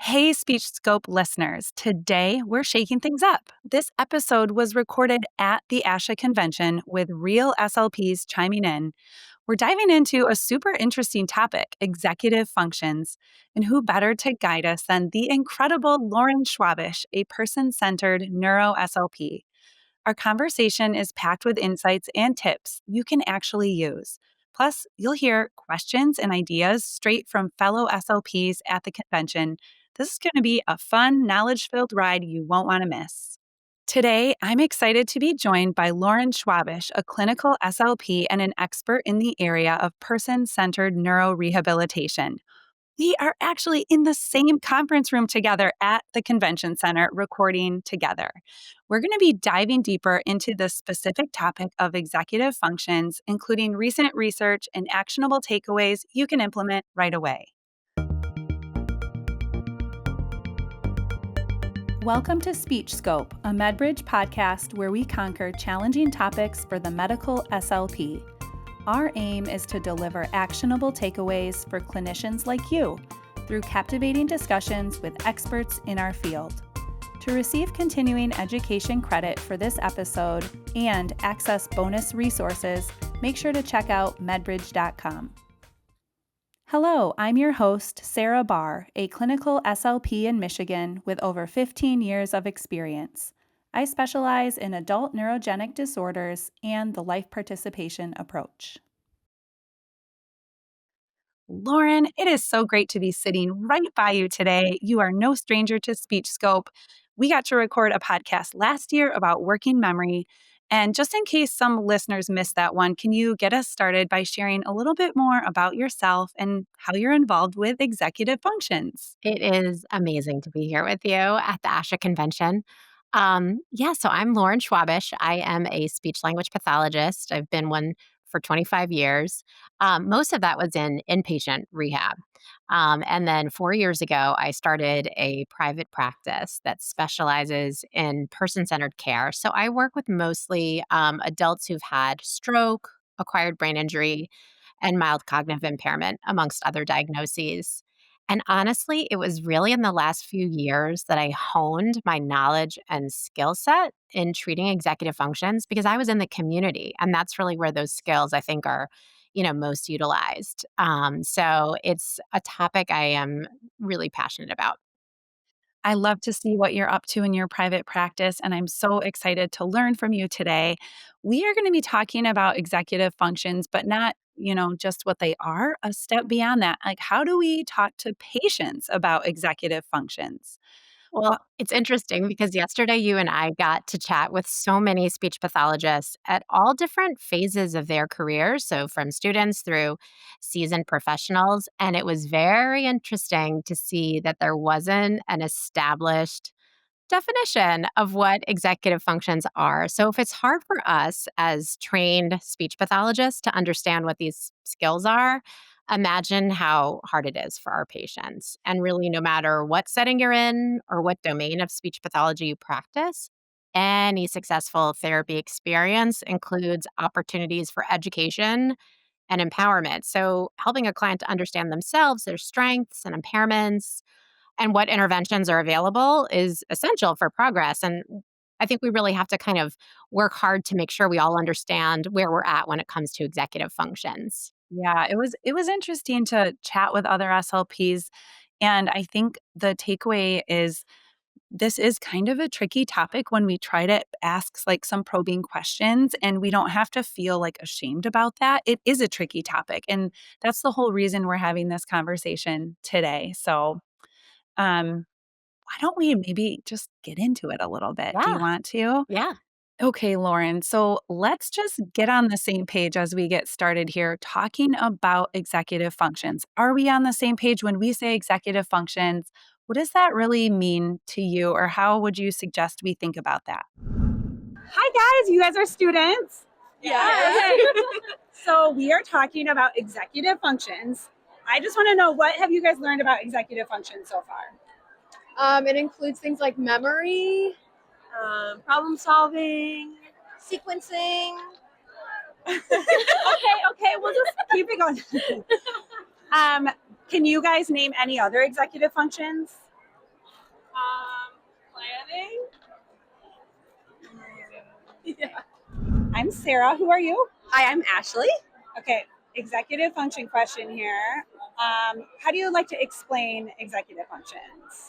Hey, Speech Scope listeners. Today, we're shaking things up. This episode was recorded at the ASHA Convention with real SLPs chiming in. We're diving into a super interesting topic, executive functions. And who better to guide us than the incredible Lauren Schwabish, a person-centered neuro SLP. Our conversation is packed with insights and tips you can actually use. Plus, you'll hear questions and ideas straight from fellow SLPs at the convention. This is going to be a fun, knowledge filled ride you won't want to miss. Today, I'm excited to be joined by Lauren Schwabish, a clinical SLP and an expert in the area of person centered neurorehabilitation. We are actually in the same conference room together at the convention center recording together. We're going to be diving deeper into the specific topic of executive functions, including recent research and actionable takeaways you can implement right away. Welcome to Speech Scope, a MedBridge podcast where we conquer challenging topics for the medical SLP. Our aim is to deliver actionable takeaways for clinicians like you through captivating discussions with experts in our field. To receive continuing education credit for this episode and access bonus resources, make sure to check out medbridge.com. Hello, I'm your host, Sarah Baar, a clinical SLP in Michigan with over 15 years of experience. I specialize in adult neurogenic disorders and the life participation approach. Lauren, it is so great to be sitting right by you today. You are no stranger to Speech Scope. We got to record a podcast last year about working memory. And just in case some listeners missed that one, can you get us started by sharing a little bit more about yourself and how you're involved with executive functions? It is amazing to be here with you at the ASHA Convention. So I'm Lauren Schwabish. I am a speech language pathologist. I've been one for 25 years. Most of that was in inpatient rehab. And then 4 years ago, I started a private practice that specializes in person-centered care. So I work with mostly adults who've had stroke, acquired brain injury, and mild cognitive impairment, amongst other diagnoses. And honestly, it was really in the last few years that I honed my knowledge and skill set in treating executive functions because I was in the community. And that's really where those skills I think are, most utilized. So it's a topic I am really passionate about. I love to see what you're up to in your private practice, and I'm so excited to learn from you today. We are going to be talking about executive functions, but not, just what they are, a step beyond that. Like, how do we talk to patients about executive functions? Well, it's interesting because yesterday you and I got to chat with so many speech pathologists at all different phases of their careers. So, from students through seasoned professionals. And it was very interesting to see that there wasn't an established definition of what executive functions are. So, if it's hard for us as trained speech pathologists to understand what these skills are, imagine how hard it is for our patients. And really, no matter what setting you're in or what domain of speech pathology you practice, any successful therapy experience includes opportunities for education and empowerment. So, helping a client to understand themselves, their strengths and impairments, and what interventions are available is essential for progress. And I think we really have to kind of work hard to make sure we all understand where we're at when it comes to executive functions. Yeah, it was interesting to chat with other SLPs, and I think the takeaway is this is kind of a tricky topic when we try to ask like some probing questions, and we don't have to feel like ashamed about that. It is a tricky topic, and that's the whole reason we're having this conversation today. So, why don't we maybe just get into it a little bit? Do you Yeah. want to? Yeah. Okay, Lauren. So let's just get on the same page as we get started here talking about executive functions. Are we on the same page when we say executive functions? What does that really mean to you, or how would you suggest we think about that? Hi guys, you guys are students. Yeah. So we are talking about executive functions. I just want to know, what have you guys learned about executive functions so far? It includes things like memory, Problem solving. sequencing. Okay, we'll just keep it going. Can you guys name any other executive functions? Planning. Yeah. I'm Sarah. Who are you? Hi, I'm Ashley. Okay, executive function question here. How do you like to explain executive functions?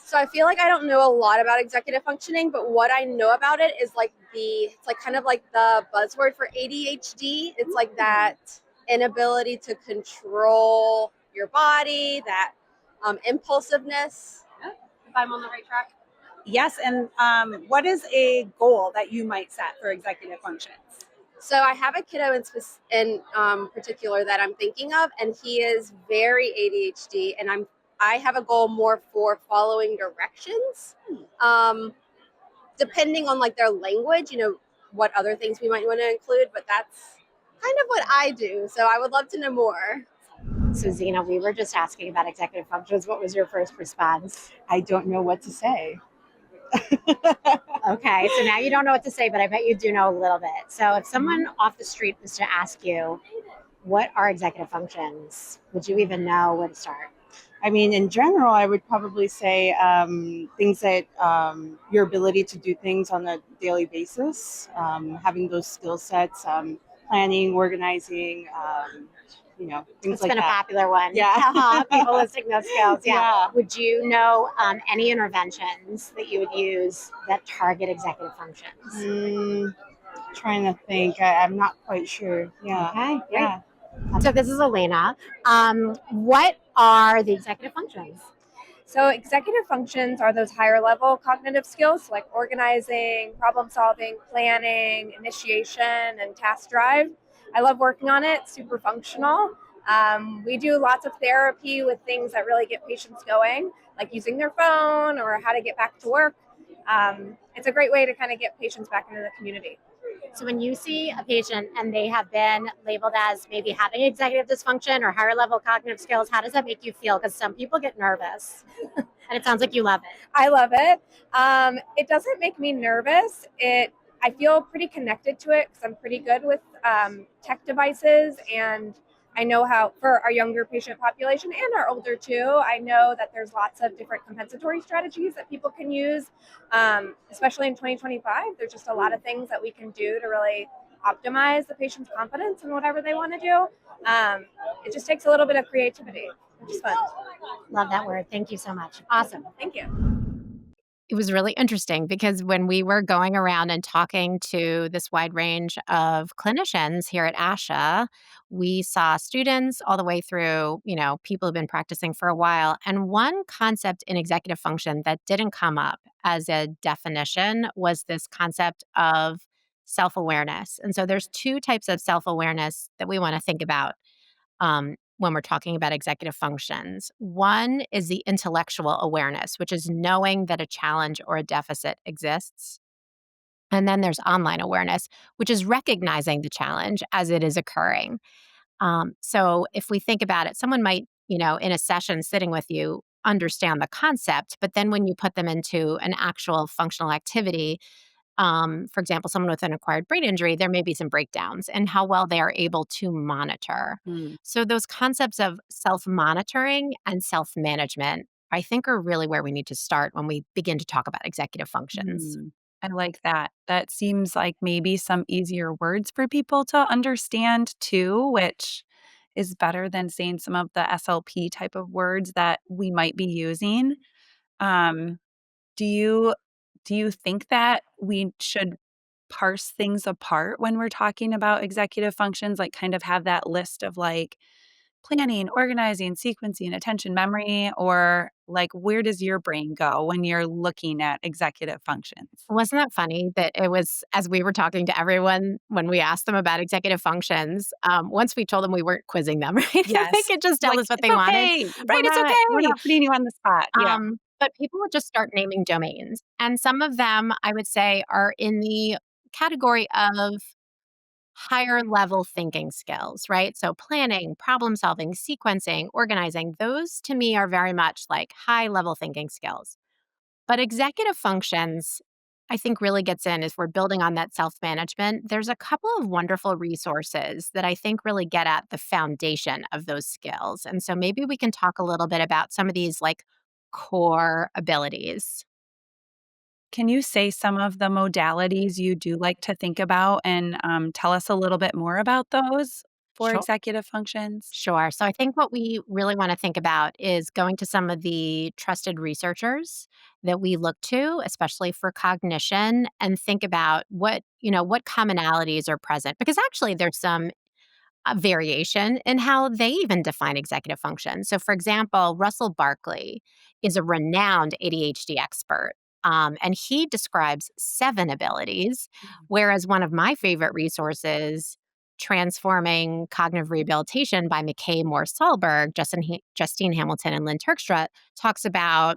So I feel like I don't know a lot about executive functioning, but what I know about it is it's like kind of like the buzzword for ADHD. It's like that inability to control your body, that impulsiveness. If I'm on the right track. Yes, and what is a goal that you might set for executive functions? So I have a kiddo in particular that I'm thinking of, and he is very ADHD, and I have a goal more for following directions, depending on like their language. What other things we might want to include, but that's kind of what I do. So I would love to know more. So, Zena, we were just asking about executive functions. What was your first response? I don't know what to say. Okay, so now you don't know what to say, but I bet you do know a little bit. So, if someone off the street was to ask you, what are executive functions? Would you even know where to start? I mean, in general, I would probably say things that your ability to do things on a daily basis, having those skill sets, planning, organizing, things It's like been a that. popular one. Yeah. People listing those skills. Yeah. Yeah. Would you know any interventions that you would use that target executive functions? Trying to think. I'm not quite sure. Yeah. Okay, great. Yeah. So this is Elena. What are the executive functions? So executive functions are those higher level cognitive skills like organizing, problem solving, planning, initiation, and task drive. I love working on it, super functional. We do lots of therapy with things that really get patients going, like using their phone or how to get back to work. It's a great way to kind of get patients back into the community. So when you see a patient and they have been labeled as maybe having executive dysfunction or higher level cognitive skills, how does that make you feel? Because some people get nervous. And it sounds like you love it. I love it. It doesn't make me nervous. I feel pretty connected to it because I'm pretty good with tech devices, and I know how for our younger patient population and our older too. I know that there's lots of different compensatory strategies that people can use, especially in 2025. There's just a lot of things that we can do to really optimize the patient's confidence in whatever they want to do. It just takes a little bit of creativity, which is fun. Love that word. Thank you so much. Awesome. Thank you. It was really interesting because when we were going around and talking to this wide range of clinicians here at ASHA, we saw students all the way through, people who've been practicing for a while. And one concept in executive function that didn't come up as a definition was this concept of self-awareness. And so there's two types of self-awareness that we want to think about when we're talking about executive functions. One is the intellectual awareness, which is knowing that a challenge or a deficit exists. And then there's online awareness, which is recognizing the challenge as it is occurring. So if we think about it, someone might, in a session sitting with you, understand the concept, but then when you put them into an actual functional activity, for example, someone with an acquired brain injury, there may be some breakdowns in how well they are able to monitor. So, those concepts of self monitoring and self management, I think, are really where we need to start when we begin to talk about executive functions. I like that. That seems like maybe some easier words for people to understand too, which is better than saying some of the SLP type of words that we might be using. Um, do you do you think that we should parse things apart when we're talking about executive functions, like kind of have that list of like planning, organizing, sequencing, attention, memory, or like where does your brain go when you're looking at executive functions? Wasn't that funny that it was as we were talking to everyone when we asked them about executive functions? Once we told them we weren't quizzing them, right? Yes. They could just tell Like, us what it's they wanted. okay. Right, it's okay. We're not putting you on the spot. Yeah. But people would just start naming domains. And some of them, I would say, are in the category of higher level thinking skills, right? So planning, problem solving, sequencing, organizing, those to me are very much like high level thinking skills. But executive functions, I think really gets in as we're building on that self management. There's a couple of wonderful resources that I think really get at the foundation of those skills. And so maybe we can talk a little bit about some of these like core abilities. Can you say some of the modalities you do like to think about and tell us a little bit more about those for Sure. executive functions? Sure. So I think what we really want to think about is going to some of the trusted researchers that we look to, especially for cognition, and think about what commonalities are present. Because actually, there's some variation in how they even define executive function. So, for example, Russell Barkley is a renowned ADHD expert. And he describes 7 abilities, whereas one of my favorite resources, Transforming Cognitive Rehabilitation by McKay Moore Solberg, Justine Hamilton, and Lynn Turkstra, talks about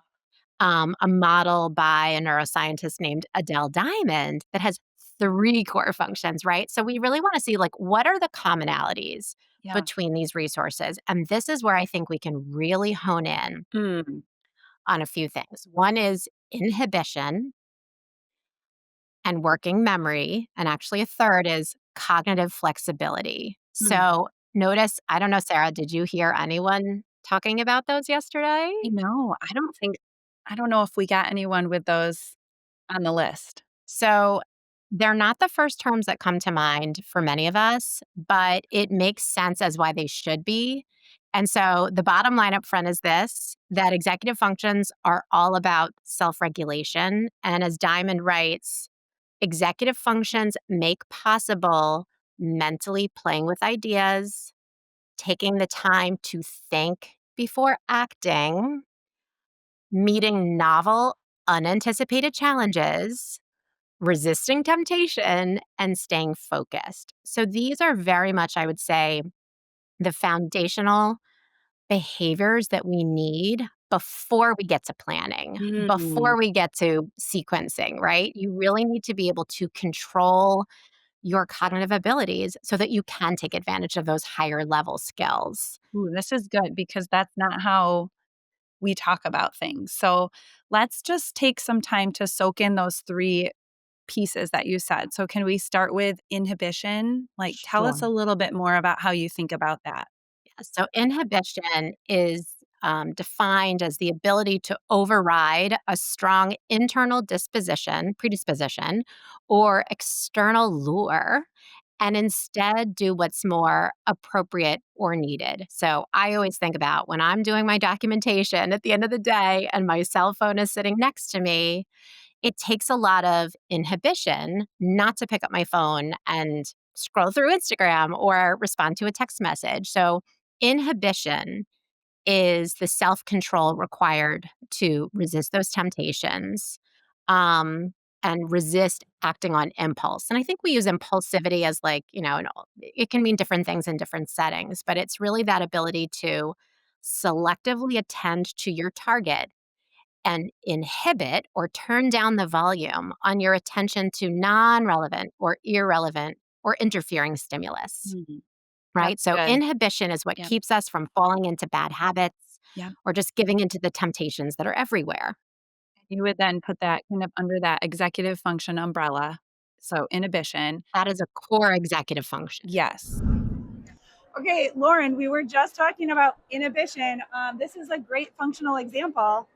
a model by a neuroscientist named Adele Diamond that has 3 core functions, right? So we really want to see like what are the commonalities Yeah. between these resources? And this is where I think we can really hone in Mm. on a few things. One is inhibition and working memory. And actually, a third is cognitive flexibility. Mm. So notice, I don't know, Sarah, did you hear anyone talking about those yesterday? No, I don't know if we got anyone with those on the list. So they're not the first terms that come to mind for many of us, but it makes sense as why they should be. And so the bottom line up front is this, that executive functions are all about self regulation. And as Diamond writes, executive functions make possible mentally playing with ideas, taking the time to think before acting, meeting novel, unanticipated challenges, resisting temptation, and staying focused. So these are very much, I would say, the foundational behaviors that we need before we get to planning, Mm. before we get to sequencing, right? You really need to be able to control your cognitive abilities so that you can take advantage of those higher level skills. Ooh, this is good because that's not how we talk about things. So let's just take some time to soak in those three pieces that you said. So, can we start with inhibition? Like, tell us Sure. a little bit more about how you think about that. So, inhibition is defined as the ability to override a strong internal predisposition, or external lure, and instead do what's more appropriate or needed. So, I always think about when I'm doing my documentation at the end of the day and my cell phone is sitting next to me, it takes a lot of inhibition not to pick up my phone and scroll through Instagram or respond to a text message. So, inhibition is the self control required to resist those temptations and resist acting on impulse. And I think we use impulsivity as like, it can mean different things in different settings, but it's really that ability to selectively attend to your target and inhibit or turn down the volume on your attention to non relevant or irrelevant or interfering stimulus, Mhm. right? That's So, good. inhibition is what Yep. keeps us from falling into bad habits Yep. or just giving into the temptations that are everywhere. You would then put that kind of under that executive function umbrella. So, inhibition. That is a core executive function. Yes. Okay, Lauren, we were just talking about inhibition. This is a great functional example.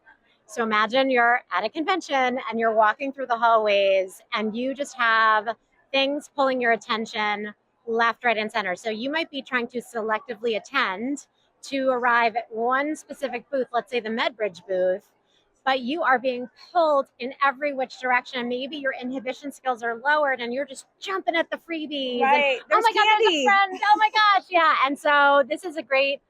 So imagine you're at a convention and you're walking through the hallways and you just have things pulling your attention left, right, and center. So you might be trying to selectively attend to arrive at one specific booth, let's say the MedBridge booth, but you are being pulled in every which direction. Maybe your inhibition skills are lowered and you're just jumping at the freebies. Right. And, oh There's my God, there's a candy. friend. Oh my gosh. Yeah. And so this is a great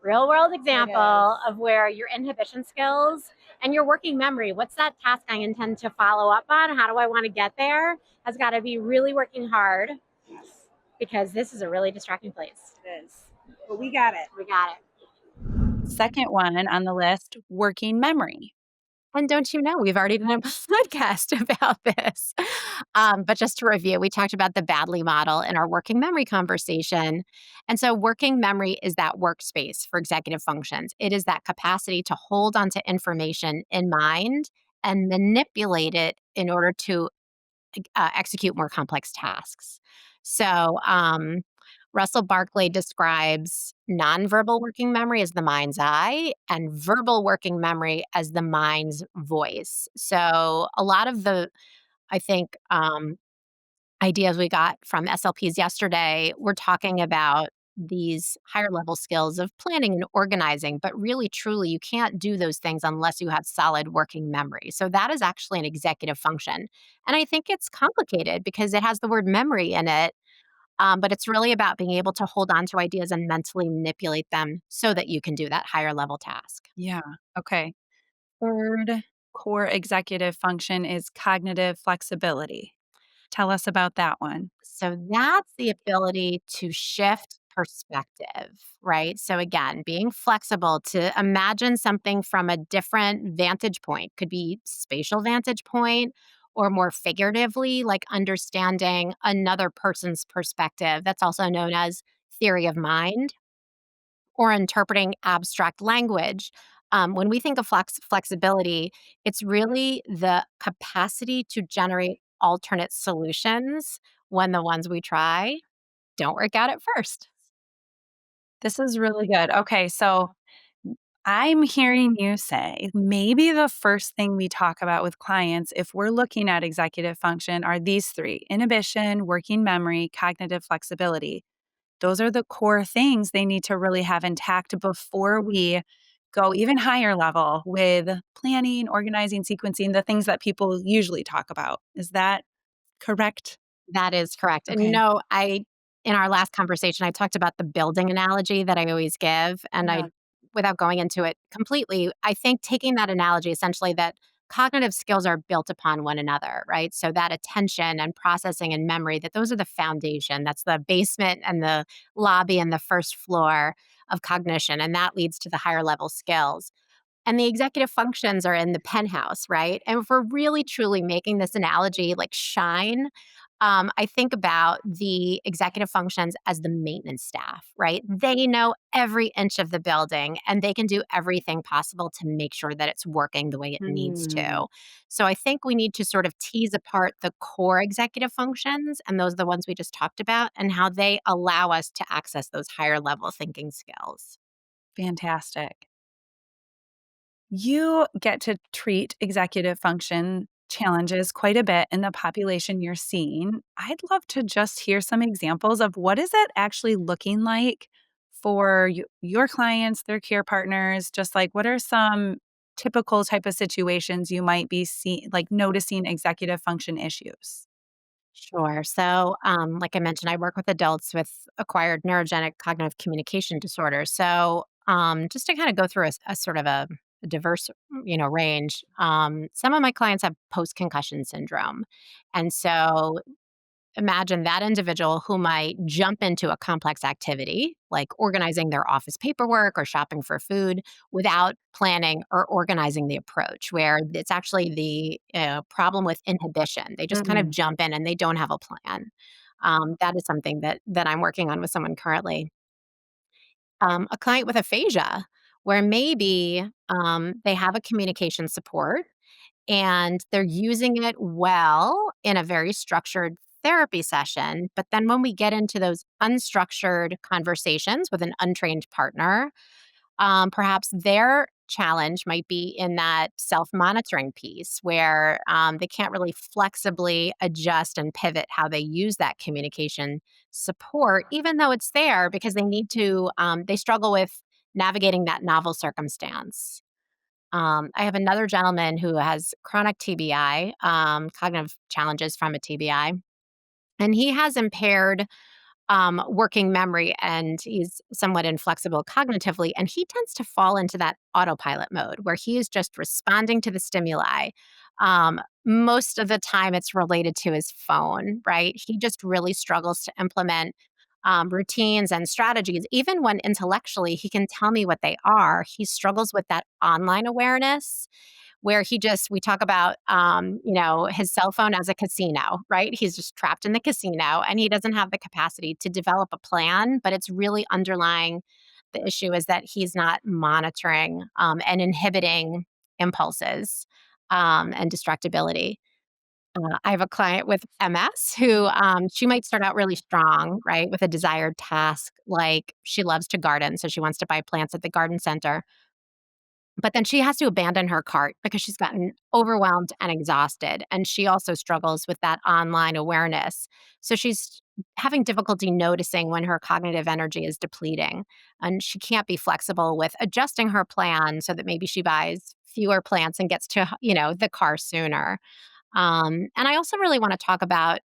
real world example is. of where your inhibition skills and your working memory, what's that task I intend to follow up on? How do I want to get there? Has got to be really working hard Yes, because this is a really distracting place. it is. But we got it. We got it. Second one on the list, working memory. And don't you know, we've already done a podcast about this. But just to review, we talked about the Badley model in our working memory conversation. And so, working memory is that workspace for executive functions. It is that capacity to hold onto information in mind and manipulate it in order to execute more complex tasks. So, Russell Barkley describes nonverbal working memory as the mind's eye and verbal working memory as the mind's voice. So, a lot of the, I think, ideas we got from SLPs yesterday were talking about these higher level skills of planning and organizing, but really, truly, you can't do those things unless you have solid working memory. So, that is actually an executive function. And I think it's complicated because it has the word memory in it, but it's really about being able to hold on to ideas and mentally manipulate them so that you can do that higher level task. Yeah. Okay. Third core executive function is cognitive flexibility. Tell us about that one. So that's the ability to shift perspective, right? So again, being flexible to imagine something from a different vantage point, could be spatial vantage point or more figuratively, like understanding another person's perspective. That's also known as theory of mind or interpreting abstract language. When we think of flexibility, it's really the capacity to generate alternate solutions when the ones we try don't work out at first. This is really good. Okay, so I'm hearing you say maybe the first thing we talk about with clients, if we're looking at executive function, are these three: inhibition, working memory, cognitive flexibility. Those are the core things they need to really have intact before we go even higher level with planning, organizing, sequencing, the things that people usually talk about. Is that correct? That is correct. And Okay. in our last conversation, I talked about the building analogy that I always give. Yeah. Without going into it completely, I think taking that analogy essentially that cognitive skills are built upon one another, right? So that attention and processing and memory, that those are the foundation. That's the basement and the lobby and the first floor of cognition. And that leads to the higher level skills. And the executive functions are in the penthouse, right? And if we're really truly making this analogy like shine, I think about the executive functions as the maintenance staff, right? They know every inch of the building and they can do everything possible to make sure that it's working the way it needs Mm, to. So I think we need to sort of tease apart the core executive functions, and those are the ones we just talked about, and how they allow us to access those higher level thinking skills. fantastic. You get to treat executive function challenges quite a bit in the population you're seeing. I'd love to just hear some examples of what is it actually looking like for your clients, their care partners, just like what are some typical type of situations you might be seeing, like noticing executive function issues? Sure. So, like I mentioned, I work with adults with acquired neurogenic cognitive communication disorders. So, just to kind of go through a sort of a diverse, range. Some of my clients have post concussion syndrome, and so imagine that individual who might jump into a complex activity like organizing their office paperwork or shopping for food without planning or organizing the approach, where it's actually the problem with inhibition. They just kind of Mm, jump in and they don't have a plan. That is something that I'm working on with someone currently. A client with aphasia, where maybe they have a communication support and they're using it well in a very structured therapy session. But then when we get into those unstructured conversations with an untrained partner, perhaps their challenge might be in that self monitoring piece where they can't really flexibly adjust and pivot how they use that communication support, even though it's there because they struggle with navigating that novel circumstance. I have another gentleman who has chronic TBI, cognitive challenges from a TBI, and he has impaired working memory and he's somewhat inflexible cognitively. And he tends to fall into that autopilot mode where he is just responding to the stimuli. Most of the time, it's related to his phone, right? He just really struggles to implement routines and strategies. Even when intellectually he can tell me what they are, he struggles with that online awareness where we talk about, his cell phone as a casino, right? He's just trapped in the casino and he doesn't have the capacity to develop a plan, but it's really underlying the issue is that he's not monitoring and inhibiting impulses and distractibility. I have a client with MS who she might start out really strong, right, with a desired task. Like she loves to garden, so she wants to buy plants at the garden center. But then she has to abandon her cart because she's gotten overwhelmed and exhausted. And she also struggles with that online awareness. So she's having difficulty noticing when her cognitive energy is depleting. And she can't be flexible with adjusting her plan so that maybe she buys fewer plants and gets to, the car sooner. And I also really want to talk about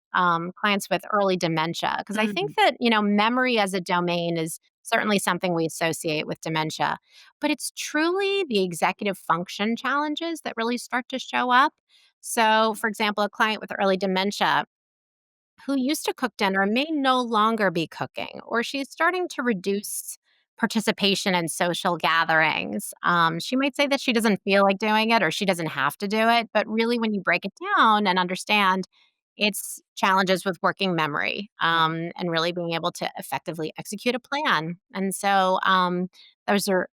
clients with early dementia because I think Mhm. that, memory as a domain is certainly something we associate with dementia, but it's truly the executive function challenges that really start to show up. So, for example, a client with early dementia who used to cook dinner may no longer be cooking, or she's starting to reduce participation in social gatherings. She might say that she doesn't feel like doing it or she doesn't have to do it. But really, when you break it down and understand it's challenges with working memory Yeah. and really being able to effectively execute a plan. And so those are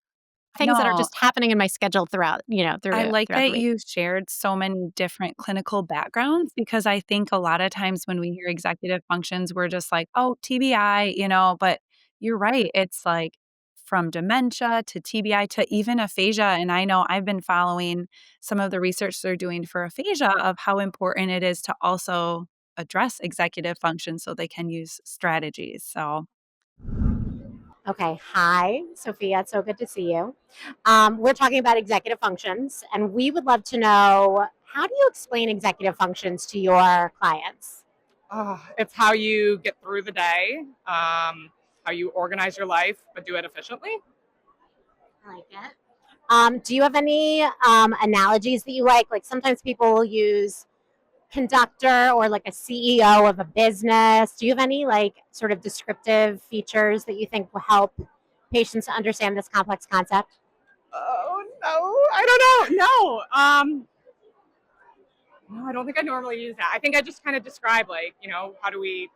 things that are No, just happening in my schedule throughout, I like throughout the that week. you shared so many different clinical backgrounds because I think a lot of times when we hear executive functions, we're just like, oh, TBI, but you're right. It's like from dementia to TBI to even aphasia. And I know I've been following some of the research they're doing for aphasia of how important it is to also address executive function so they can use strategies. So, Okay. Hi, Sophia. It's so good to see you. We're talking about executive functions, and we would love to know how do you explain executive functions to your clients? It's how you get through the day, how you organize your life, but do it efficiently. I like it. Do you have any analogies that you like? Like sometimes people will use conductor or like a CEO of a business. Do you have any like sort of descriptive features that you think will help patients understand this complex concept? Oh no, I don't know. No, I don't think I normally use that. I think I just kind of describe like, how do we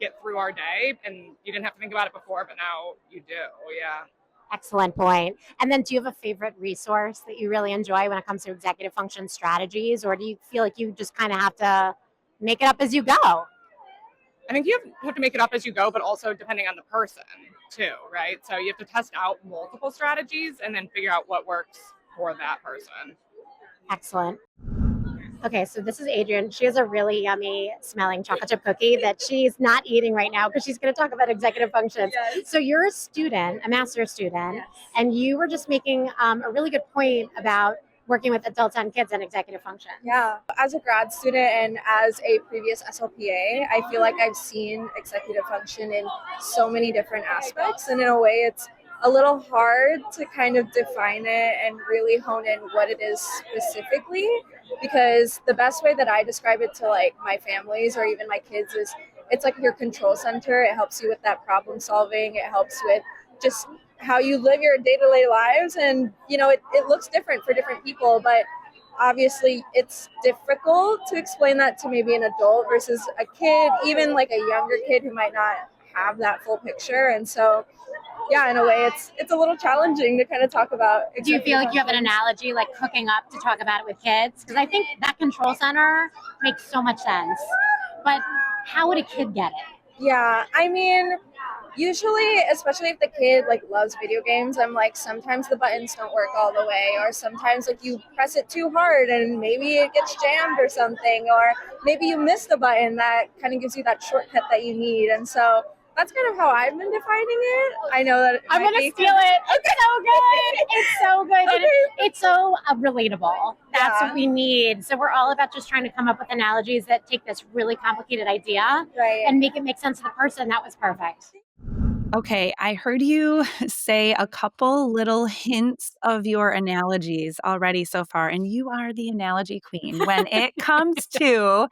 get through our day, and you didn't have to think about it before, but now you do. Yeah. Excellent point. And then do you have a favorite resource that you really enjoy when it comes to executive function strategies, or do you feel like you just kind of have to make it up as you go? I think you have to make it up as you go, but also depending on the person too, right? So you have to test out multiple strategies and then figure out what works for that person. Excellent. Okay, so this is Adrian. She has a really yummy smelling chocolate chip cookie that she's not eating right now because she's going to talk about executive functions. Yes. So you're a student, a master's student, Yes. and you were just making a really good point about working with adults and kids and executive function. Yeah. As a grad student and as a previous SLPA, I feel like I've seen executive function in so many different aspects. And in a way, it's a little hard to kind of define it and really hone in what it is specifically. Because the best way that I describe it to like my families or even my kids is it's like your control center. It helps you with that problem solving. It helps with just how you live your day-to-day lives, and it looks different for different people, but obviously it's difficult to explain that to maybe an adult versus a kid, even like a younger kid who might not have that full picture. And so yeah, in a way it's a little challenging to kind of talk about. Do you feel like you have an analogy like cooking up to talk about it with kids? Because I think that control center makes so much sense. But how would a kid get it? Yeah, I mean, usually, especially if the kid like loves video games, I'm like sometimes the buttons don't work all the way, or sometimes like you press it too hard and maybe it gets jammed or something, or maybe you miss the button that kind of gives you that shortcut that you need. And so that's kind of how I've been defining it. I know that I'm going to steal it. It's so good. It's so good. And it's so relatable. That's Yeah. what we need. So we're all about just trying to come up with analogies that take this really complicated idea Right. and make it make sense to the person. That was perfect. okay, I heard you say a couple little hints of your analogies already so far, and you are the analogy queen when it comes to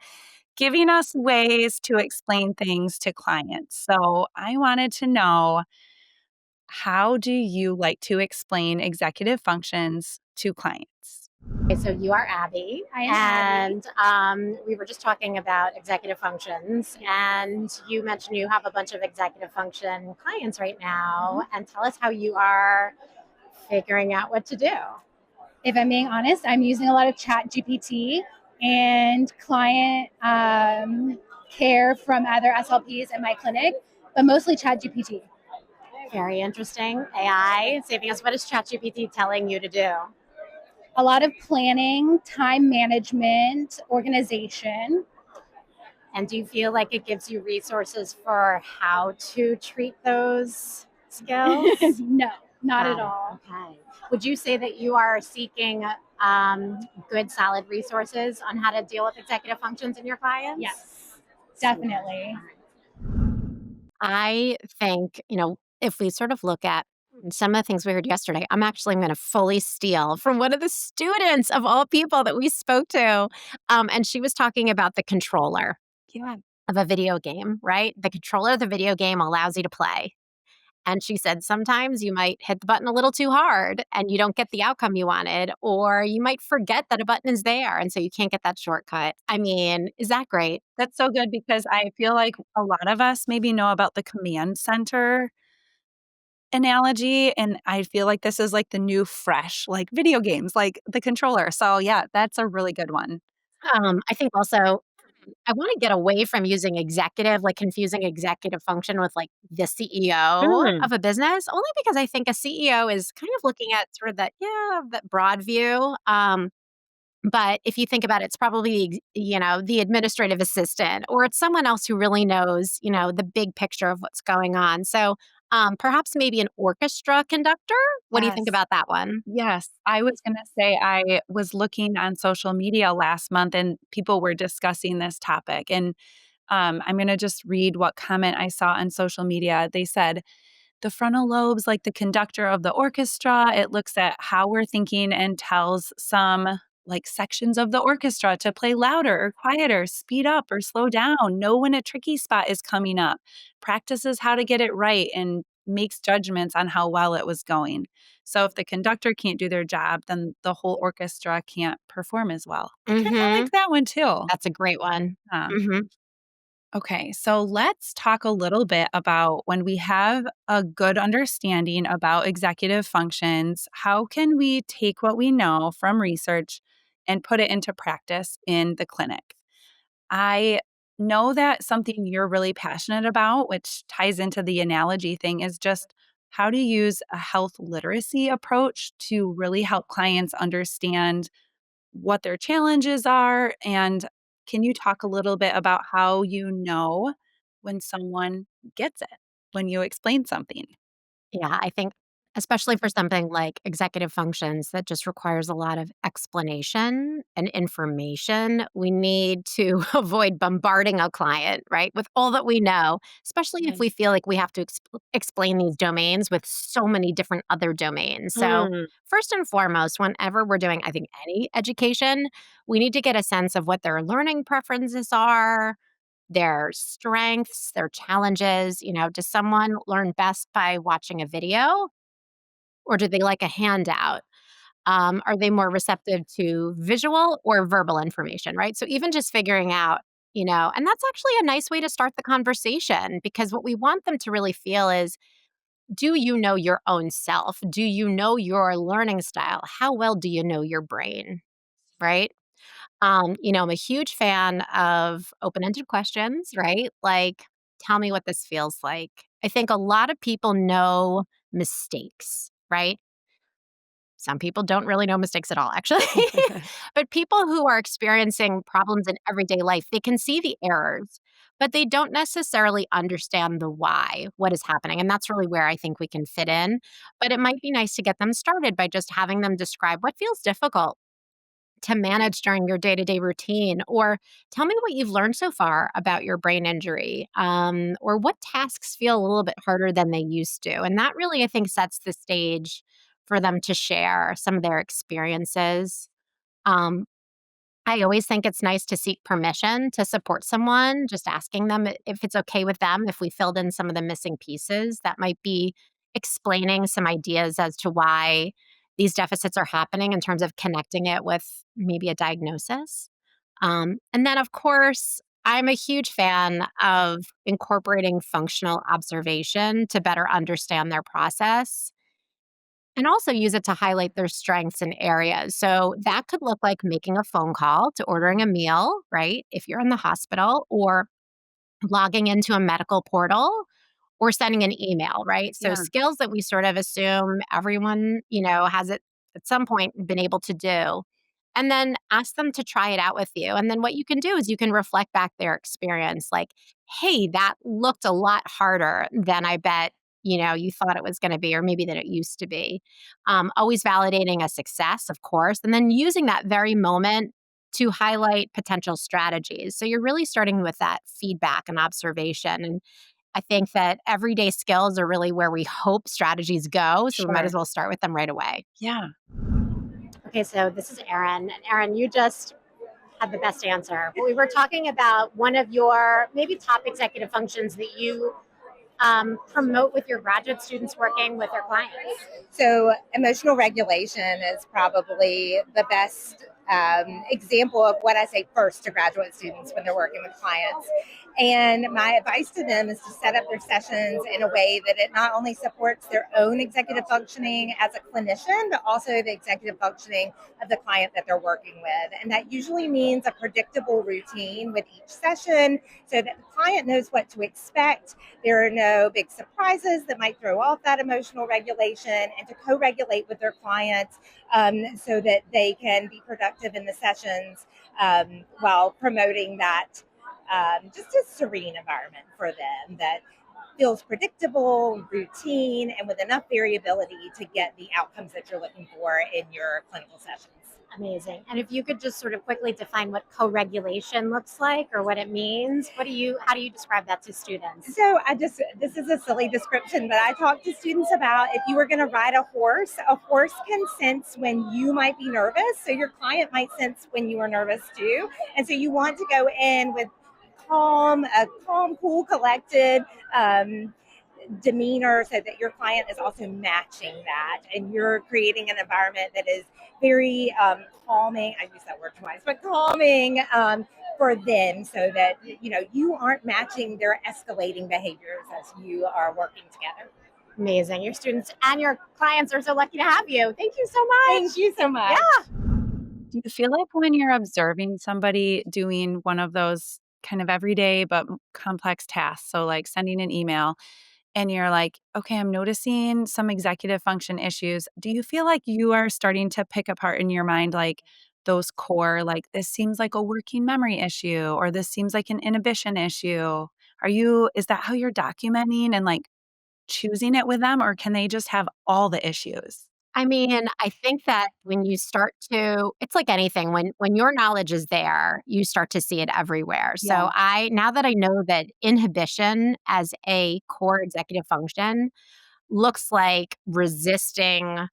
giving us ways to explain things to clients. So I wanted to know, how do you like to explain executive functions to clients? Okay, so you are Abby. I am and we were just talking about executive functions, and you mentioned you have a bunch of executive function clients right now. And tell us how you are figuring out what to do. If I'm being honest, I'm using a lot of chat GPT and client care from other SLPs in my clinic, but mostly ChatGPT. Very interesting. AI saving us. What is ChatGPT telling you to do? A lot of planning, time management, organization. And do you feel like it gives you resources for how to treat those skills? No, not at Got it. all. Okay. Would you say that you are seeking good, solid resources on how to deal with executive functions in your clients? Yes, definitely. I think, if we sort of look at some of the things we heard yesterday, I'm going to fully steal from one of the students of all people that we spoke to. And she was talking about the controller Yeah. of a video game, right? The controller of the video game allows you to play. And she said sometimes you might hit the button a little too hard and you don't get the outcome you wanted, or you might forget that a button is there. And so you can't get that shortcut. I mean, is that great? That's so good because I feel like a lot of us maybe know about the command center analogy, and I feel like this is like the new fresh, like video games, like the controller. So yeah, that's a really good one. I think also I want to get away from using executive, like confusing executive function with like the CEO Mm. of a business, only because I think a CEO is kind of looking at sort of that broad view. But if you think about it, it's probably, the administrative assistant, or it's someone else who really knows, the big picture of what's going on. So perhaps maybe an orchestra conductor. What do you think Yes. about that one? Yes, I was gonna say I was looking on social media last month and people were discussing this topic. And I'm gonna just read what comment I saw on social media. They said, the frontal lobe's like the conductor of the orchestra. It looks at how we're thinking and tells some like sections of the orchestra to play louder or quieter, speed up or slow down, know when a tricky spot is coming up, practices how to get it right, and makes judgments on how well it was going. So if the conductor can't do their job, then the whole orchestra can't perform as well. I kind of Mm-hmm. like that one too. That's a great one. Huh. Mm-hmm. Okay, so let's talk a little bit about when we have a good understanding about executive functions, how can we take what we know from research and put it into practice in the clinic? I know that something you're really passionate about, which ties into the analogy thing, is just how to use a health literacy approach to really help clients understand what their challenges are. And can you talk a little bit about how you know when someone gets it, when you explain something? Yeah, I think especially for something like executive functions that just requires a lot of explanation and information, we need to avoid bombarding a client, right, with all that we know, especially if we feel like we have to explain these domains with so many different other domains. So, Mm. first and foremost, whenever we're doing, I think, any education, we need to get a sense of what their learning preferences are, their strengths, their challenges. Does someone learn best by watching a video, or do they like a handout? Are they more receptive to visual or verbal information, right? So even just figuring out, and that's actually a nice way to start the conversation, because what we want them to really feel is, do you know your own self? Do you know your learning style? How well do you know your brain, right? I'm a huge fan of open-ended questions, right? Like, tell me what this feels like. I think a lot of people know mistakes, right? Some people don't really know mistakes at all, actually. But people who are experiencing problems in everyday life, they can see the errors, but they don't necessarily understand the why, what is happening. And that's really where I think we can fit in. But it might be nice to get them started by just having them describe what feels difficult to manage during your day-to-day routine, or tell me what you've learned so far about your brain injury, or what tasks feel a little bit harder than they used to. And that really, I think, sets the stage for them to share some of their experiences. um, I always think it's nice to seek permission to support someone, just asking them if it's okay with them if we filled in some of the missing pieces. That might be explaining some ideas as to why these deficits are happening in terms of connecting it with maybe a diagnosis. And then, of course, I'm a huge fan of incorporating functional observation to better understand their process. and also use it to highlight their strengths and areas. So that could look like making a phone call to ordering a meal, right? If you're in the hospital, or logging into a medical portal, or sending an email, right? So Yeah. skills that we sort of assume everyone, has it at some point been able to do. And then ask them to try it out with you. And then what you can do is you can reflect back their experience like, hey, that looked a lot harder than I bet, you thought it was going to be, or maybe that it used to be. Always validating a success, of course, and then using that very moment to highlight potential strategies. So you're really starting with that feedback and observation. And I think that everyday skills are really where we hope strategies go. So we might Sure. as well start with them right away. Yeah. Okay, so this is Erin. And Erin, you just had the best answer. We were talking about one of your maybe top executive functions that you promote with your graduate students working with their clients. So, emotional regulation is probably the best example of what I say first to graduate students when they're working with clients. And my advice to them is to set up their sessions in a way that it not only supports their own executive functioning as a clinician, but also the executive functioning of the client that they're working with. And that usually means a predictable routine with each session so that the client knows what to expect. There are no big surprises that might throw off that emotional regulation, and to co-regulate with their clients so that they can be productive in the sessions while promoting that just a serene environment for them that feels predictable, routine, and with enough variability to get the outcomes that you're looking for in your clinical sessions. Amazing. And if you could just sort of quickly define what co-regulation looks like or what it means, how do you describe that to students? So this is a silly description, but I talk to students about if you were going to ride a horse can sense when you might be nervous. So your client might sense when you are nervous too. And so you want to go in with a calm, cool, collected demeanor so that your client is also matching that, and you're creating an environment that is very calming. I use that word twice, but calming for them, so that you aren't matching their escalating behaviors as you are working together. Amazing. Your students and your clients are so lucky to have you. Thank you so much. Thank you so much. Yeah. Do you feel like when you're observing somebody doing one of those kind of everyday but complex tasks, so like sending an email, and you're like, okay, I'm noticing some executive function issues. Do you feel like you are starting to pick apart in your mind, like those core, like this seems like a working memory issue, or this seems like an inhibition issue? Is that how you're documenting and like choosing it with them, or can they just have all the issues? I mean, I think that when you start to, it's like anything, when your knowledge is there, you start to see it everywhere. Yeah. So now that I know that inhibition as a core executive function looks like resisting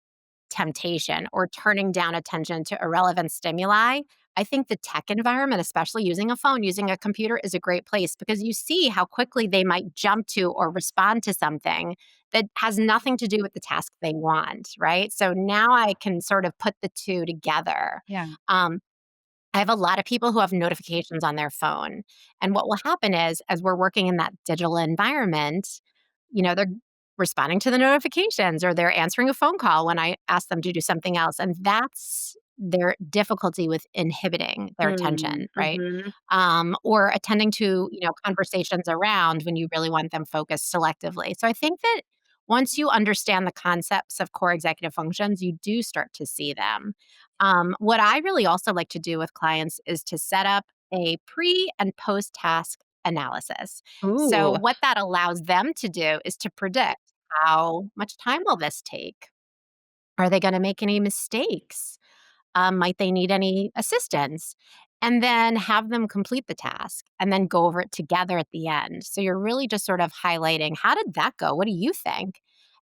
temptation or turning down attention to irrelevant stimuli, I think the tech environment, especially using a phone, using a computer, is a great place because you see how quickly they might jump to or respond to something that has nothing to do with the task they want, right? So now I can sort of put the two together. Yeah. I have a lot of people who have notifications on their phone. And what will happen is, as we're working in that digital environment, they're responding to the notifications or they're answering a phone call when I ask them to do something else. And that's their difficulty with inhibiting their attention, right? Or attending to, conversations around when you really want them focused selectively. So I think that once you understand the concepts of core executive functions, you do start to see them. What I really also like to do with clients is to set up a pre and post task analysis. So Ooh. what that allows them to do is to predict how much time will this take? Are they going to make any mistakes? Might they need any assistance? And then have them complete the task and then go over it together at the end. So you're really just sort of highlighting, how did that go? What do you think?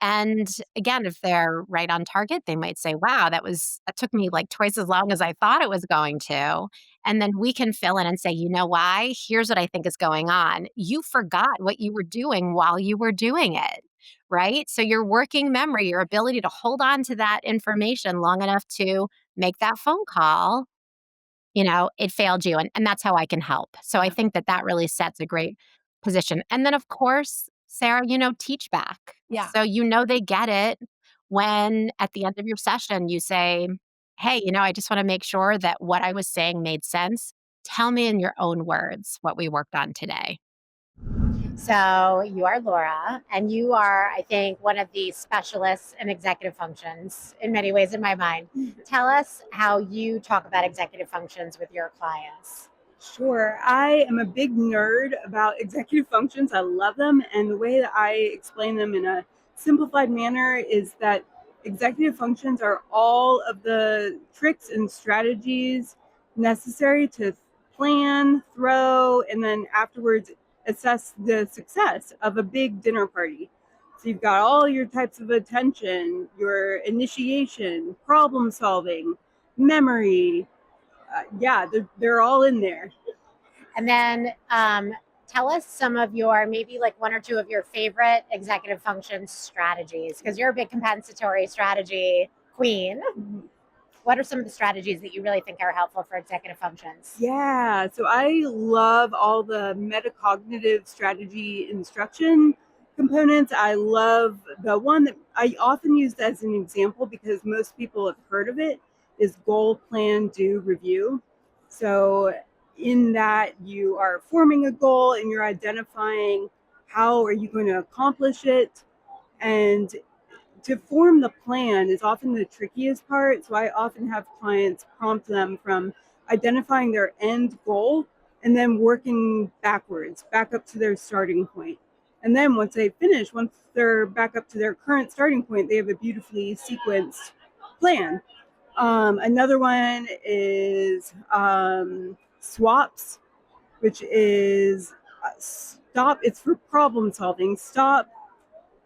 And again, if they're right on target, they might say, wow, that took me like twice as long as I thought it was going to. And then we can fill in and say, you know why? Here's what I think is going on. You forgot what you were doing while you were doing it, right? So your working memory, your ability to hold on to that information long enough to make that phone call, it failed you. And that's how I can help. So I think that really sets a great position. And then, of course, Sarah, teach back. Yeah. So they get it. when at the end of your session you say, hey, I just want to make sure that what I was saying made sense. Tell me in your own words what we worked on today. So you are Laura, and you are, I think, one of the specialists in executive functions in many ways in my mind. Tell us how you talk about executive functions with your clients. Sure. I am a big nerd about executive functions. I love them. And the way that I explain them in a simplified manner is that executive functions are all of the tricks and strategies necessary to plan, throw, and then afterwards assess the success of a big dinner party. So you've got all your types of attention, your initiation, problem solving, memory, they're all in there. And then tell us some of your, maybe like one or two of your favorite executive function strategies, because you're a big compensatory strategy queen. What are some of the strategies that you really think are helpful for executive functions? Yeah, so I love all the metacognitive strategy instruction components. I love the one that I often use as an example because most people have heard of it is goal, plan, do, review. So in that you are forming a goal and you're identifying how are you going to accomplish it, and to form the plan is often the trickiest part. So I often have clients prompt them from identifying their end goal and then working backwards, back up to their starting point. And then once they're back up to their current starting point, they have a beautifully sequenced plan. Another one is swaps, which is stop. It's for problem solving. Stop.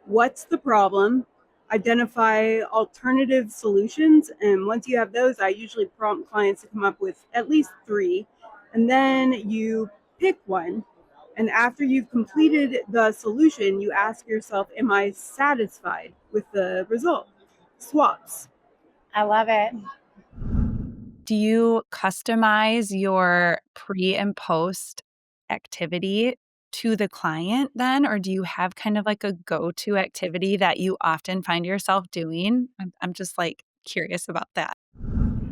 What's the problem? Identify alternative solutions. And once you have those, I usually prompt clients to come up with at least 3. And then you pick one. And after you've completed the solution, you ask yourself, am I satisfied with the result? Swaps. I love it. Do you customize your pre and post activity to the client then, or do you have kind of like a go-to activity that you often find yourself doing? I'm just like curious about that.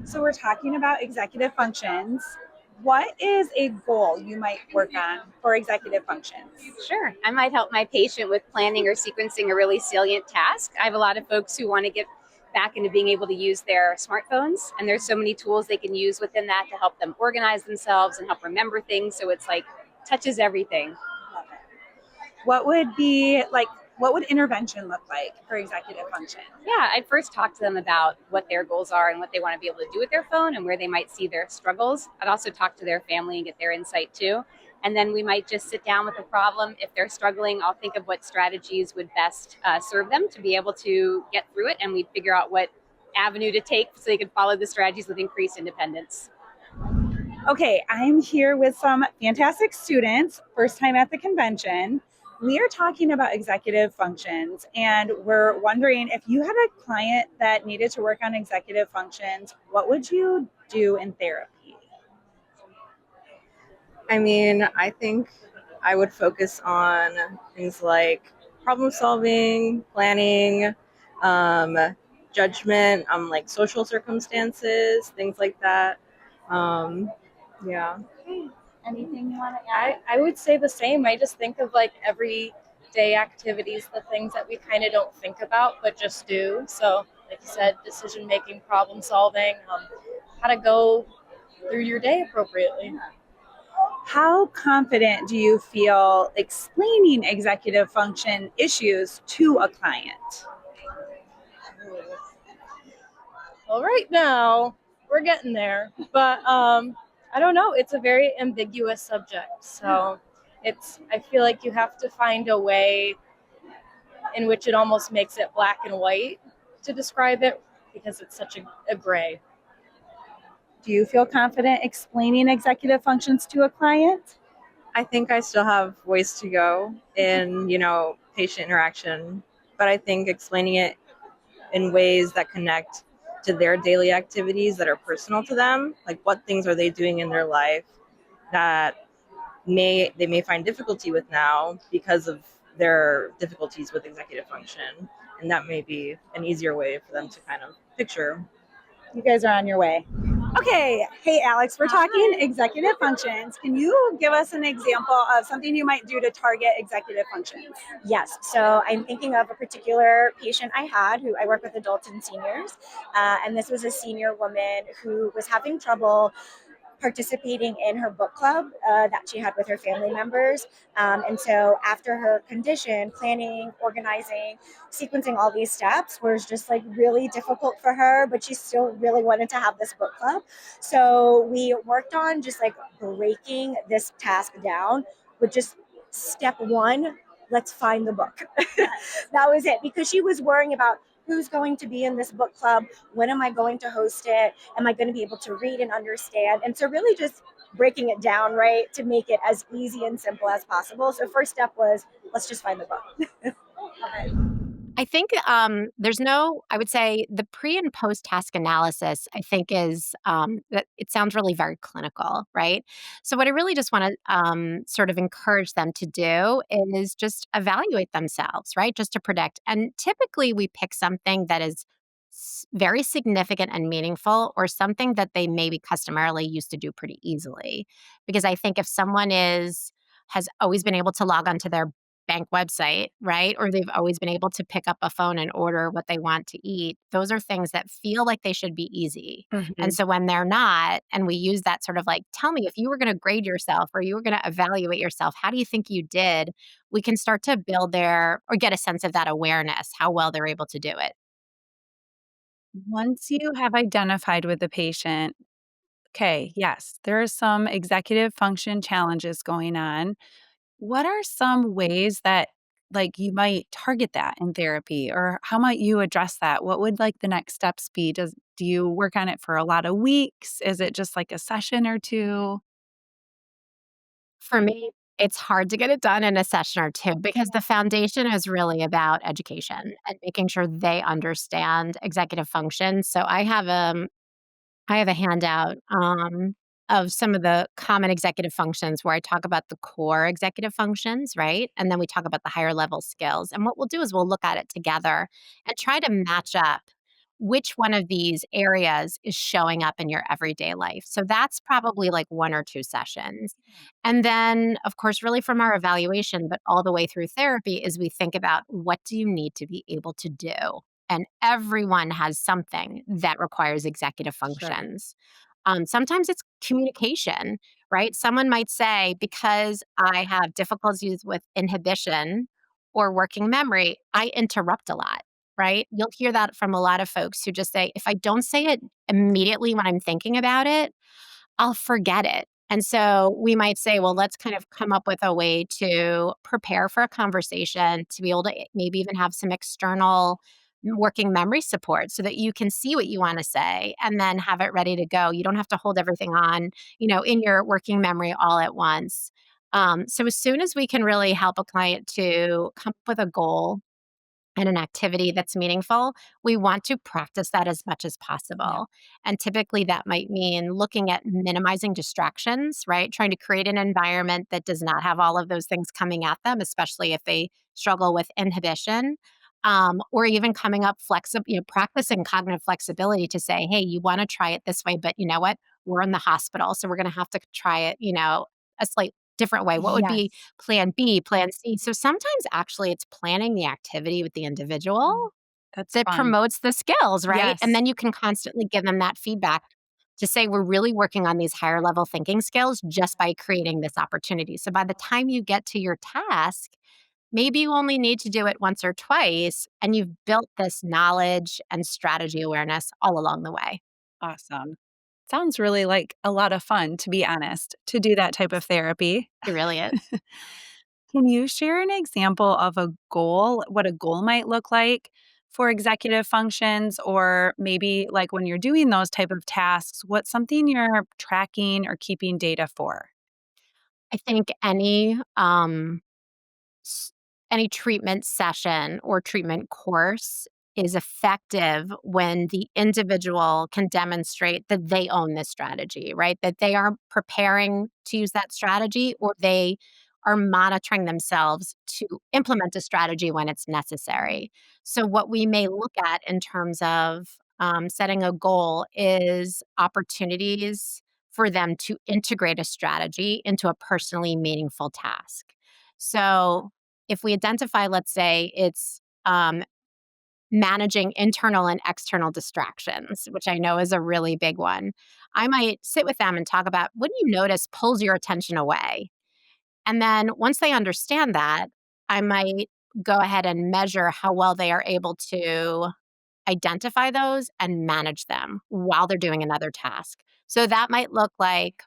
So we're talking about executive functions. What is a goal you might work on for executive functions? Sure. I might help my patient with planning or sequencing a really salient task. I have a lot of folks who want to get back into being able to use their smartphones, and there's so many tools they can use within that to help them organize themselves and help remember things. So it's like touches everything. What would intervention look like for executive function? Yeah, I'd first talk to them about what their goals are and what they want to be able to do with their phone and where they might see their struggles. I'd also talk to their family and get their insight too. And then we might just sit down with a problem. If they're struggling, I'll think of what strategies would best serve them to be able to get through it. And we figure out what avenue to take so they can follow the strategies with increased independence. Okay, I'm here with some fantastic students, first time at the convention. We are talking about executive functions, and we're wondering if you had a client that needed to work on executive functions, what would you do in therapy? I mean, I think I would focus on things like problem solving, planning, judgment, like social circumstances, things like that. Yeah. Anything you want to add? I would say the same. I just think of like everyday activities, the things that we kind of don't think about but just do. So, like you said, decision making, problem solving, how to go through your day appropriately. How confident do you feel explaining executive function issues to a client? Well, right now we're getting there, but I don't know. It's a very ambiguous subject, so I feel like you have to find a way in which it almost makes it black and white to describe it because it's such a gray. Do you feel confident explaining executive functions to a client? I think I still have ways to go in, patient interaction, but I think explaining it in ways that connect to their daily activities that are personal to them, like what things are they doing in their life that they may find difficulty with now because of their difficulties with executive function, And that may be an easier way for them to kind of picture. You guys are on your way. Okay. Hey, Alex, we're talking executive functions. Can you give us an example of something you might do to target executive functions? Yes. So I'm thinking of a particular patient I had who I work with adults and seniors. And this was a senior woman who was having trouble participating in her book club that she had with her family members. And so after her condition, planning, organizing, sequencing all these steps was just like really difficult for her, but she still really wanted to have this book club. So we worked on just like breaking this task down with just step one, let's find the book. That was it, because she was worrying about who's going to be in this book club, when am I going to host it, am I going to be able to read and understand, and so really just breaking it down, right, to make it as easy and simple as possible. So first step was, let's just find the book. I think I would say the pre and post task analysis, I think is that it sounds really very clinical, right? So, what I really just want to sort of encourage them to do is just evaluate themselves, right? Just to predict. And typically, we pick something that is very significant and meaningful, or something that they maybe customarily used to do pretty easily. Because I think if someone has always been able to log onto their bank website, right? Or they've always been able to pick up a phone and order what they want to eat. Those are things that feel like they should be easy. And so when they're not, and we use that sort of like, tell me if you were going to grade yourself or you were going to evaluate yourself, how do you think you did? We can start to build or get a sense of that awareness, how well they're able to do it. Once you have identified with the patient, okay, yes, there are some executive function challenges going on. What are some ways that like you might target that in therapy, or how might you address that? What would like the next steps be? Do you work on it for a lot of weeks? Is it just like a session or two? For me, it's hard to get it done in a session or two, because the foundation is really about education and making sure they understand executive function. So I have a handout of some of the common executive functions where I talk about the core executive functions, right? And then we talk about the higher level skills. And what we'll do is we'll look at it together and try to match up which one of these areas is showing up in your everyday life. So that's probably like one or two sessions. And then, of course, really from our evaluation, but all the way through therapy, is we think about what do you need to be able to do? And everyone has something that requires executive Sure. functions. Sometimes it's communication, right? Someone might say, because I have difficulties with inhibition or working memory, I interrupt a lot, right? You'll hear that from a lot of folks who just say, if I don't say it immediately when I'm thinking about it, I'll forget it. And so we might say, well, let's kind of come up with a way to prepare for a conversation, to be able to maybe even have some external working memory support so that you can see what you want to say and then have it ready to go. You don't have to hold everything on, in your working memory all at once. So as soon as we can really help a client to come up with a goal and an activity that's meaningful, we want to practice that as much as Yeah. possible. And typically that might mean looking at minimizing distractions, right? Trying to create an environment that does not have all of those things coming at them, especially if they struggle with inhibition. Or even coming up practicing cognitive flexibility to say, hey, you want to try it this way, but you know what? We're in the hospital, so we're going to have to try it, a slight different way. What would be Yes. plan B, plan C? So sometimes actually it's planning the activity with the individual That's that fun. promotes the skills, right? And Yes. then you can constantly give them that feedback to say, we're really working on these higher level thinking skills just by creating this opportunity. So by the time you get to your task, maybe you only need to do it once or twice, and you've built this knowledge and strategy awareness all along the way. Awesome. Sounds really like a lot of fun, to be honest, to do that type of therapy. It really is. Can you share an example of a goal, what a goal might look like for executive functions, or maybe like when you're doing those type of tasks, what's something you're tracking or keeping data for? I think s- any treatment session or treatment course is effective when the individual can demonstrate that they own this strategy, right? That they are preparing to use that strategy, or they are monitoring themselves to implement a strategy when it's necessary. So, what we may look at in terms of setting a goal is opportunities for them to integrate a strategy into a personally meaningful task. So, if we identify, let's say it's managing internal and external distractions, which I know is a really big one, I might sit with them and talk about what do you notice pulls your attention away? And then once they understand that, I might go ahead and measure how well they are able to identify those and manage them while they're doing another task. So that might look like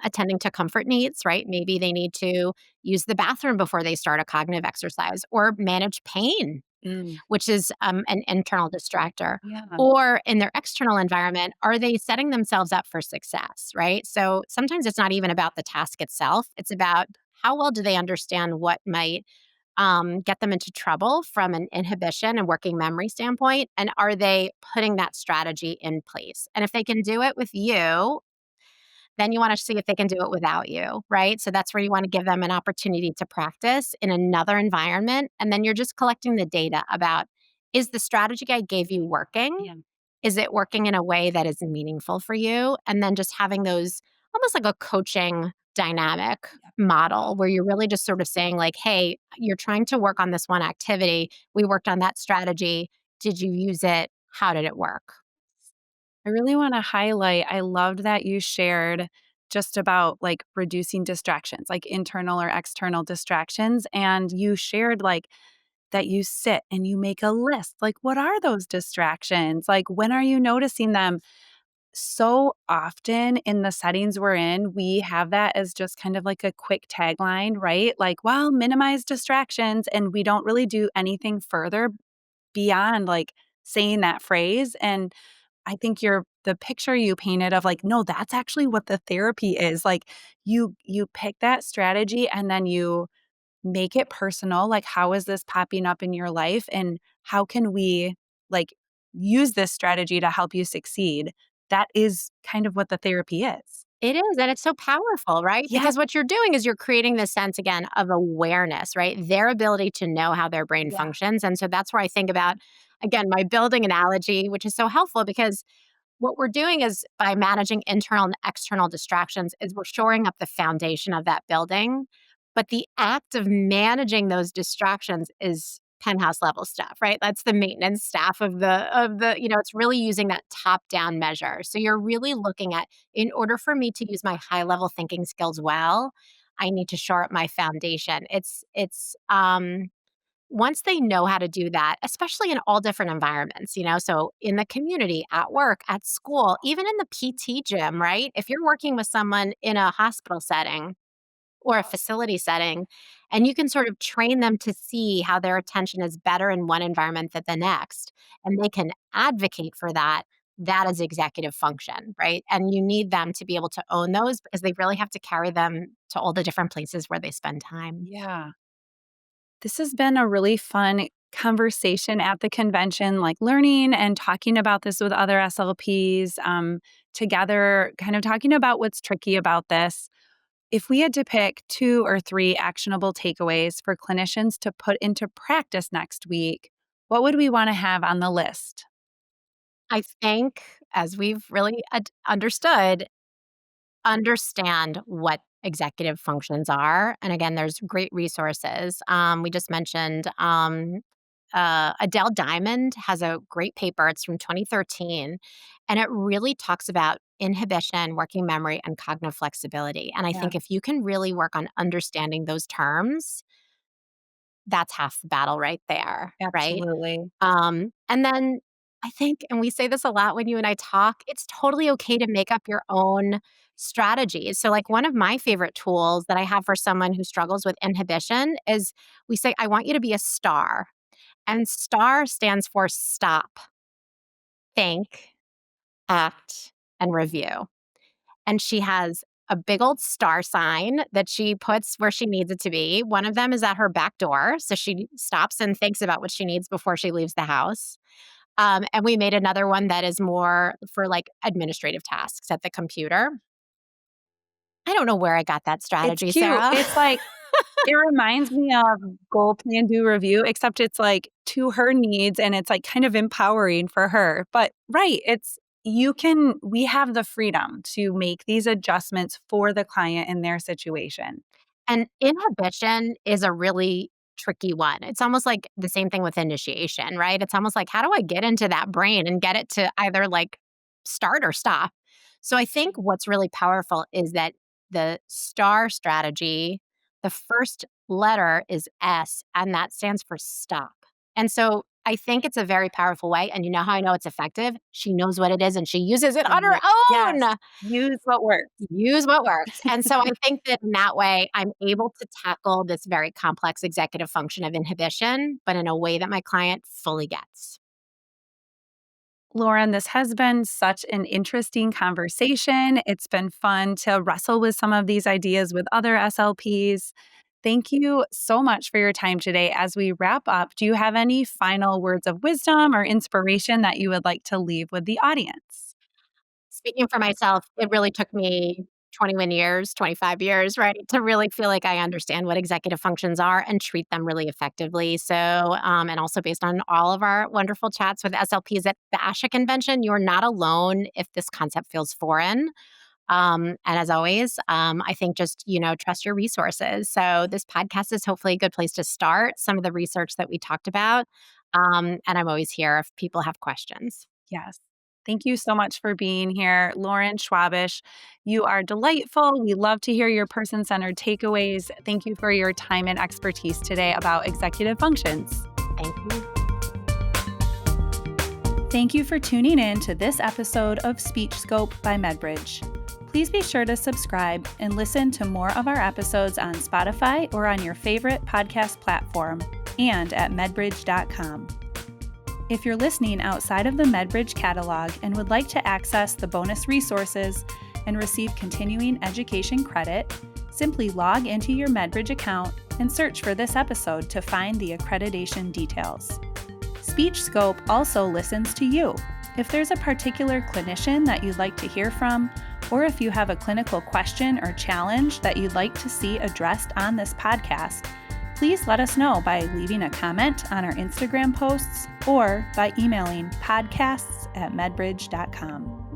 attending to comfort needs, right? Maybe they need to use the bathroom before they start a cognitive exercise or manage pain, which is an internal distractor. Yeah. Or in their external environment, are they setting themselves up for success, right? So sometimes it's not even about the task itself, it's about how well do they understand what might get them into trouble from an inhibition and working memory standpoint? And are they putting that strategy in place? And if they can do it with you, then you want to see if they can do it without you, right? So that's where you want to give them an opportunity to practice in another environment. And then you're just collecting the data about is the strategy I gave you working? Yeah. Is it working in a way that is meaningful for you? And then just having those almost like a coaching dynamic model where you're really just sort of saying, like, hey, you're trying to work on this one activity. We worked on that strategy. Did you use it? How did it work? I really want to highlight, I loved that you shared just about like reducing distractions, like internal or external distractions. And you shared like that you sit and you make a list. Like, what are those distractions? Like, when are you noticing them? So often in the settings we're in, we have that as just kind of like a quick tagline, right? Like, well, minimize distractions. And we don't really do anything further beyond like saying that phrase. And I think the picture you painted of like, no, that's actually what the therapy is. Like you pick that strategy and then you make it personal. Like, how is this popping up in your life? And how can we like use this strategy to help you succeed? That is kind of what the therapy is. It is, and it's so powerful, right? Yeah. Because what you're doing is you're creating this sense again of awareness, right? Their ability to know how their brain Yeah. functions. And so that's where I think about, again, my building analogy, which is so helpful because what we're doing is by managing internal and external distractions is we're shoring up the foundation of that building. But the act of managing those distractions is penthouse level stuff, right? That's the maintenance staff of the, it's really using that top down measure. So you're really looking at in order for me to use my high level thinking skills well, I need to shore up my foundation. It's once they know how to do that, especially in all different environments, so in the community, at work, at school, even in the PT gym, right? If you're working with someone in a hospital setting or a facility setting, and you can sort of train them to see how their attention is better in one environment than the next, and they can advocate for that. That is executive function, right? And you need them to be able to own those because they really have to carry them to all the different places where they spend time. Yeah. This has been a really fun conversation at the convention, like learning and talking about this with other SLPs together, kind of talking about what's tricky about this. If we had to pick 2 or 3 actionable takeaways for clinicians to put into practice next week, what would we want to have on the list? I think, as we've really understood, understand what executive functions are. And again, there's great resources. We just mentioned Adele Diamond has a great paper. It's from 2013, and it really talks about inhibition, working memory, and cognitive flexibility. And I Yeah, think if you can really work on understanding those terms, that's half the battle right there, right? absolutely. And then I think, and we say this a lot when you and I talk, it's totally okay to make up your own strategies. So, like, one of my favorite tools that I have for someone who struggles with inhibition is we say, I want you to be a star. And STAR stands for stop, think, act, and review. And she has a big old star sign that she puts where she needs it to be. One of them is at her back door. So she stops and thinks about what she needs before she leaves the house. And we made another one that is more for like administrative tasks at the computer. I don't know where I got that strategy, It's cute. Sarah. It's like, it reminds me of goal, plan, do, review, except it's like to her needs and it's like kind of empowering for her. But right, we have the freedom to make these adjustments for the client in their situation. And inhibition is a really tricky one. It's almost like the same thing with initiation, right? It's almost like, how do I get into that brain and get it to either like start or stop? So I think what's really powerful is that the STAR strategy, the first letter is S, and that stands for stop. And so I think it's a very powerful way. And you know how I know it's effective? She knows what it is and she uses it on her own. Yes. Use what works. Use what works. And so I think that in that way, I'm able to tackle this very complex executive function of inhibition, but in a way that my client fully gets. Lauren, this has been such an interesting conversation. It's been fun to wrestle with some of these ideas with other SLPs. Thank you so much for your time today. As we wrap up, do you have any final words of wisdom or inspiration that you would like to leave with the audience? Speaking for myself, it really took me 21 years, 25 years, right, to really feel like I understand what executive functions are and treat them really effectively. So, and also based on all of our wonderful chats with SLPs at the ASHA Convention, you're not alone if this concept feels foreign. And as always, I think just, trust your resources. So this podcast is hopefully a good place to start some of the research that we talked about. And I'm always here if people have questions. Yes. Thank you so much for being here, Lauren Schwabish. You are delightful. We love to hear your person-centered takeaways. Thank you for your time and expertise today about executive functions. Thank you. Thank you for tuning in to this episode of Speech Scope by MedBridge. Please be sure to subscribe and listen to more of our episodes on Spotify or on your favorite podcast platform and at medbridge.com. If you're listening outside of the MedBridge catalog and would like to access the bonus resources and receive continuing education credit, simply log into your MedBridge account and search for this episode to find the accreditation details. SpeechScope also listens to you. If there's a particular clinician that you'd like to hear from, or if you have a clinical question or challenge that you'd like to see addressed on this podcast, please let us know by leaving a comment on our Instagram posts or by emailing podcasts@medbridge.com.